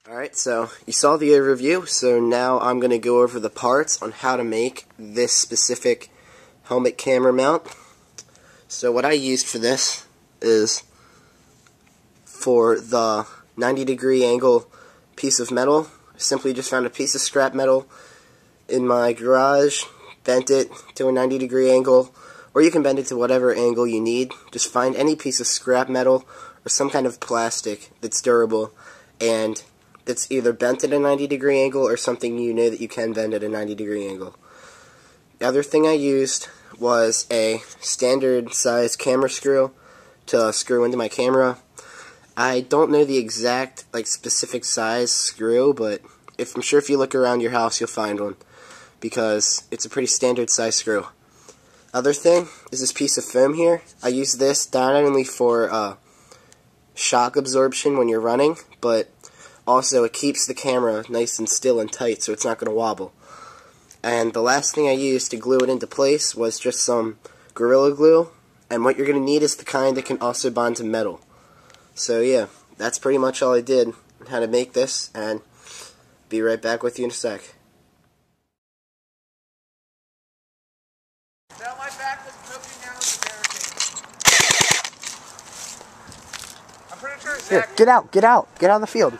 Alright, so you saw the overview, so now I'm going to go over the parts on how to make this specific helmet camera mount. So what I used for this is, for the 90-degree angle piece of metal, I simply just found a piece of scrap metal in my garage, bent it to a 90-degree angle, or you can bend it to whatever angle you need. Just find any piece of scrap metal or some kind of plastic that's durable and that's either bent at a 90-degree angle or something you know that you can bend at a 90-degree angle. The other thing I used was a standard size camera screw to screw into my camera. I don't know the exact specific size screw, but I'm sure if you look around your house you'll find one, because it's a pretty standard size screw. Other thing is this piece of foam here. I use this not only for shock absorption when you're running, but also it keeps the camera nice and still and tight so it's not going to wobble. And the last thing I used to glue it into place was just some Gorilla Glue, and what you're going to need is the kind that can also bond to metal. So yeah, that's pretty much all I did on how to make this, and be right back with you in a sec. Now my back was poking out of the barricade. I'm pretty sure Here, get out of the field.